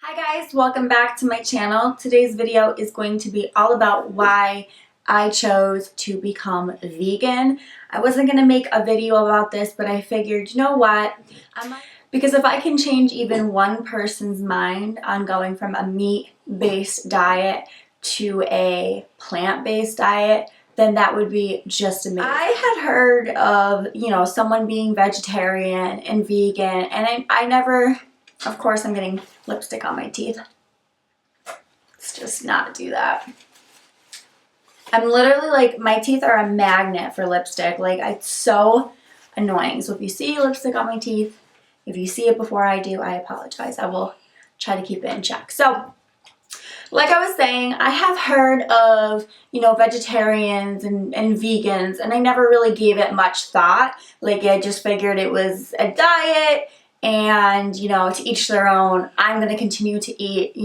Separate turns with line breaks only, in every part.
Hi guys, welcome back to my channel. Today's video is going to be all about why I chose to become vegan. I wasn't going to make a video about this, but I figured, you know what? Because if I can change even one person's mind on going from a meat-based diet to a plant-based diet, then that would be just amazing. I had heard of, someone being vegetarian and vegan, and I never, of course I'm getting lipstick on my teeth. Let's just not do that. I'm literally like, my teeth are a magnet for lipstick. Like, it's so annoying. So if you see lipstick on my teeth, if you see it before I do, I apologize. I will try to keep it in check. So, like I was saying, I have heard of, vegetarians and vegans, and I never really gave it much thought. Like, I just figured it was a diet, and, to each their own. I'm going to continue to eat,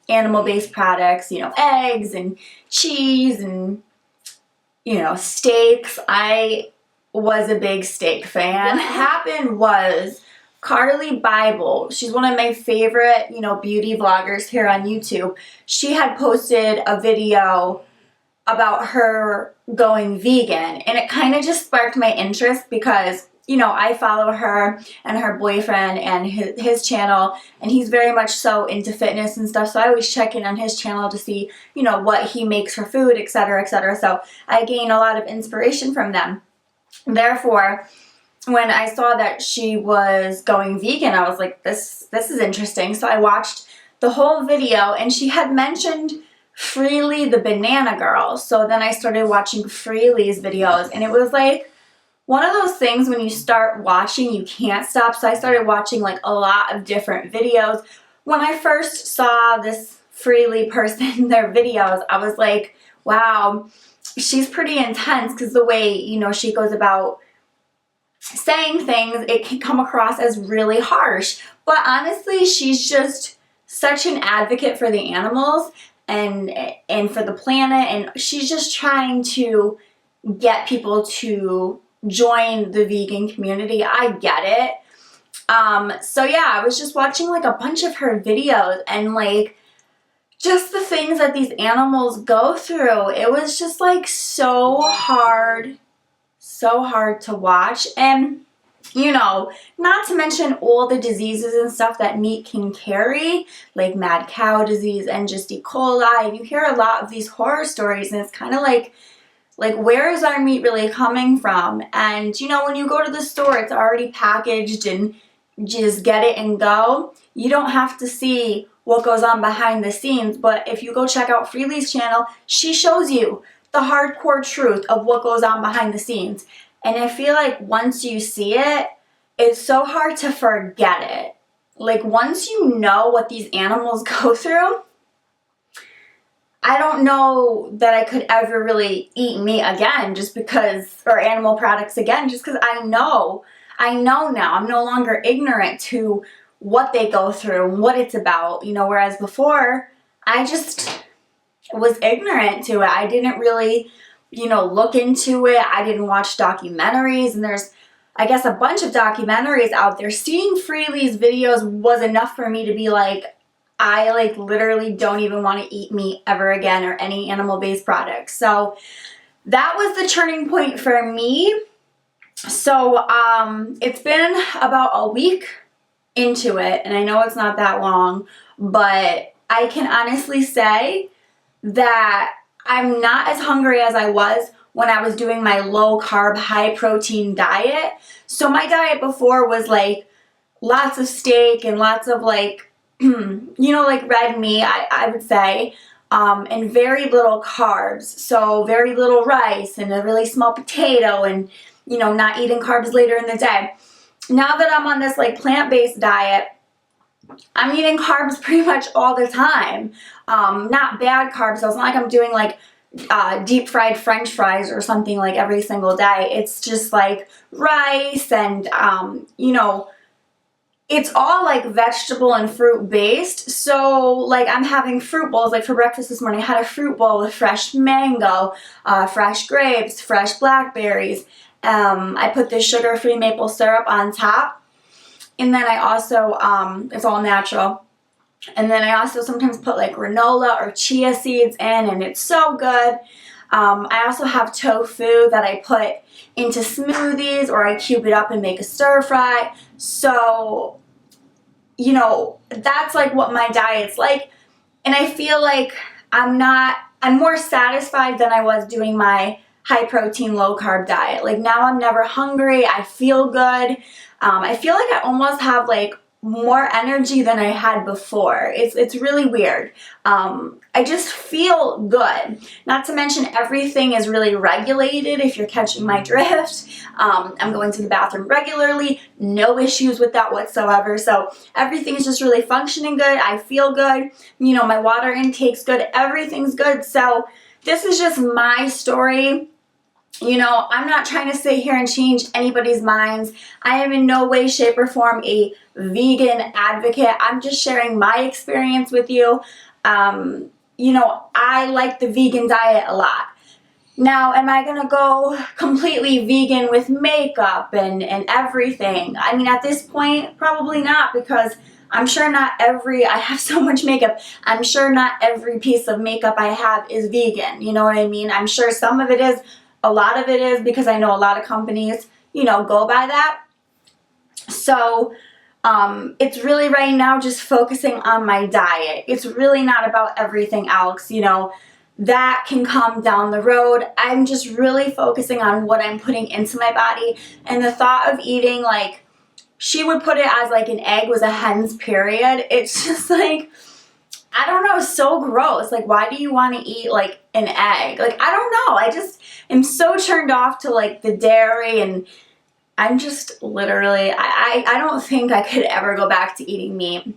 animal-based products, eggs and cheese and, steaks. I was a big steak fan. What happened was Carly Bible, she's one of my favorite, beauty vloggers here on YouTube. She had posted a video about her going vegan, and it kind of just sparked my interest because I follow her and her boyfriend and his channel, and he's very much so into fitness and stuff, so I always check in on his channel to see, what he makes for food, etc., etc. So I gain a lot of inspiration from them. Therefore, when I saw that she was going vegan, I was like, this is interesting. So I watched the whole video, and she had mentioned FreeLee the banana girl. So then I started watching FreeLee's videos, and it was like one of those things when you start watching, you can't stop. So I started watching like a lot of different videos. When I first saw this FreeLee person, their videos, I was like, wow, she's pretty intense, because the way, she goes about saying things, it can come across as really harsh. But honestly, she's just such an advocate for the animals and for the planet, and she's just trying to get people to join the vegan community. I get it. So yeah, I was just watching like a bunch of her videos, and like just the things that these animals go through, it was just like so hard to watch. And not to mention all the diseases and stuff that meat can carry, like mad cow disease and just E. coli, and you hear a lot of these horror stories, and it's kind of like where is our meat really coming from? And when you go to the store, it's already packaged and just get it and go. You don't have to see what goes on behind the scenes. But if you go check out FreeLee's channel, she shows you the hardcore truth of what goes on behind the scenes. And I feel like once you see it, it's so hard to forget it. Like, once you know what these animals go through, I don't know that I could ever really eat meat again just because, or animal products again, just because I know now. I'm no longer ignorant to what they go through and what it's about, whereas before I just was ignorant to it. I didn't really, look into it. I didn't watch documentaries, and there's, I guess, a bunch of documentaries out there. Seeing FreeLee's videos was enough for me to be like, I like literally don't even want to eat meat ever again, or any animal-based products. So that was the turning point for me. So it's been about a week into it, and I know it's not that long, but I can honestly say that I'm not as hungry as I was when I was doing my low-carb, high-protein diet. So my diet before was like lots of steak and lots of like, like red meat, I would say, and very little carbs. So very little rice and a really small potato, and, not eating carbs later in the day. Now that I'm on this like plant-based diet, I'm eating carbs pretty much all the time. Not bad carbs, so it's not like I'm doing like deep fried French fries or something like every single day. It's just like rice and, it's all like vegetable and fruit based. So like I'm having fruit bowls. Like for breakfast this morning, I had a fruit bowl with fresh mango, fresh grapes, fresh blackberries. I put this sugar-free maple syrup on top. And then I also, it's all natural. And then I also sometimes put like granola or chia seeds in, and it's so good. I also have tofu that I put into smoothies, or I cube it up and make a stir fry. So, you know, that's like what my diet's like. And I feel like I'm more satisfied than I was doing my high protein, low carb diet. Like now I'm never hungry. I feel good. I feel like I almost have like more energy than I had before. It's really weird. I just feel good. Not to mention everything is really regulated, if you're catching my drift. I'm going to the bathroom regularly, no issues with that whatsoever. So everything's just really functioning good. I feel good. You know, my water intake's good. Everything's good. So this is just my story. You know, I'm not trying to sit here and change anybody's minds. I am in no way, shape, or form a vegan advocate. I'm just sharing my experience with you. You know, I like the vegan diet a lot. Now, am I going to go completely vegan with makeup and everything? I mean, at this point, probably not, because I'm sure not I have so much makeup, I'm sure not every piece of makeup I have is vegan. You know what I mean? I'm sure some of it is. A lot of it is, because I know a lot of companies, you know, go by that. So it's really right now just focusing on my diet. It's really not about everything else, you know, that can come down the road. I'm just really focusing on what I'm putting into my body. And the thought of eating, like, she would put it as like an egg was a hen's period. It's just like, I don't know, so gross. Like, why do you want to eat like an egg? Like, I don't know. I just am so turned off to like the dairy, and I'm just literally, I don't think I could ever go back to eating meat.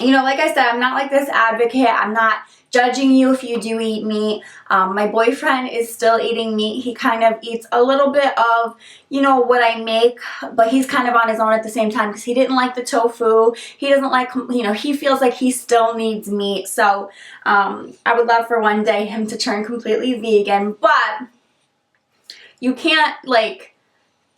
You know, like I said, I'm not like this advocate. I'm not judging you if you do eat meat. My boyfriend is still eating meat. He kind of eats a little bit of, you know, what I make, but he's kind of on his own at the same time, because he didn't like the tofu. He doesn't like, you know, he feels like he still needs meat. So I would love for one day him to turn completely vegan, but you can't like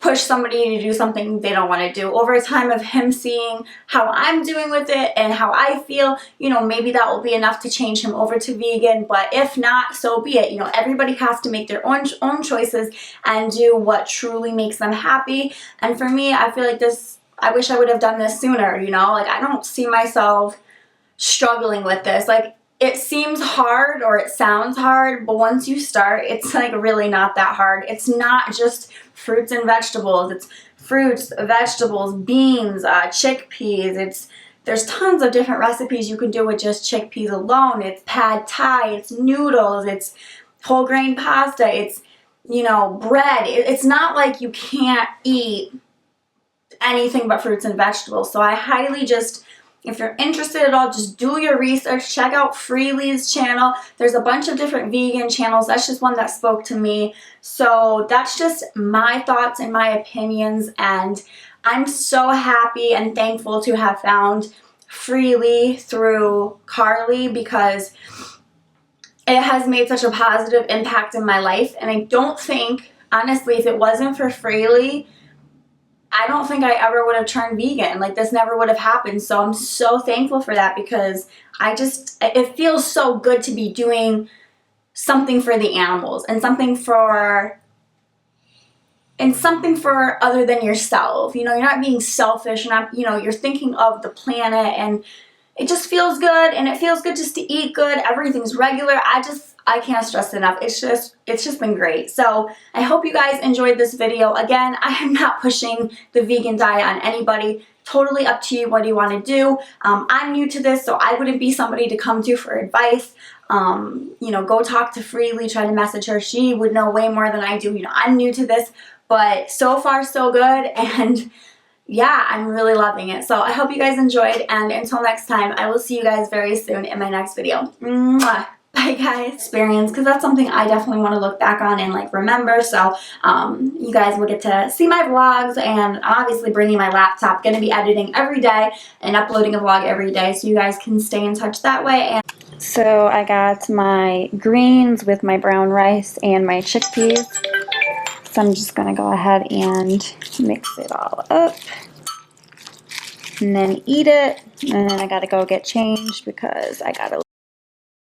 push somebody to do something they don't want to do. Over time of him seeing how I'm doing with it and how I feel, you know, maybe that will be enough to change him over to vegan. But if not, so be it. You know, everybody has to make their own choices and do what truly makes them happy. And for me, I feel like I wish I would have done this sooner, you know? Like, I don't see myself struggling with this. Like, it seems hard, or it sounds hard, but once you start, it's like really not that hard. It's not just fruits and vegetables. It's fruits, vegetables, beans, chickpeas. There's tons of different recipes you can do with just chickpeas alone. It's pad thai, it's noodles, it's whole grain pasta, it's, you know, bread. It's not like you can't eat anything but fruits and vegetables. So I highly just, if you're interested at all, just do your research. Check out FreeLee's channel. There's a bunch of different vegan channels. That's just one that spoke to me. So that's just my thoughts and my opinions. And I'm so happy and thankful to have found FreeLee through Carly, because it has made such a positive impact in my life. And I don't think, honestly, if it wasn't for FreeLee, I don't think I ever would have turned vegan. Like, this never would have happened. So I'm so thankful for that, because it feels so good to be doing something for the animals, and something for other than yourself. You know, you're not being selfish, you're thinking of the planet, and it just feels good. And it feels good just to eat good. Everything's regular. I can't stress it enough. It's just been great. So I hope you guys enjoyed this video. Again, I am not pushing the vegan diet on anybody. Totally up to you what you want to do. I'm new to this, so I wouldn't be somebody to come to for advice. You know, go talk to FreeLee, try to message her. She would know way more than I do. You know, I'm new to this, but so far so good. And yeah, I'm really loving it. So I hope you guys enjoyed, and until next time, I will see you guys very soon in my next video. Mwah. Bye guys. Experience, because that's something I definitely want to look back on and like remember. So you guys will get to see my vlogs, and I'm obviously bringing my laptop, going to be editing every day and uploading a vlog every day, so you guys can stay in touch that way. And so I got my greens with my brown rice and my chickpeas. So I'm just going to go ahead and mix it all up.
and then eat it. And then I gotta go get changed because I gotta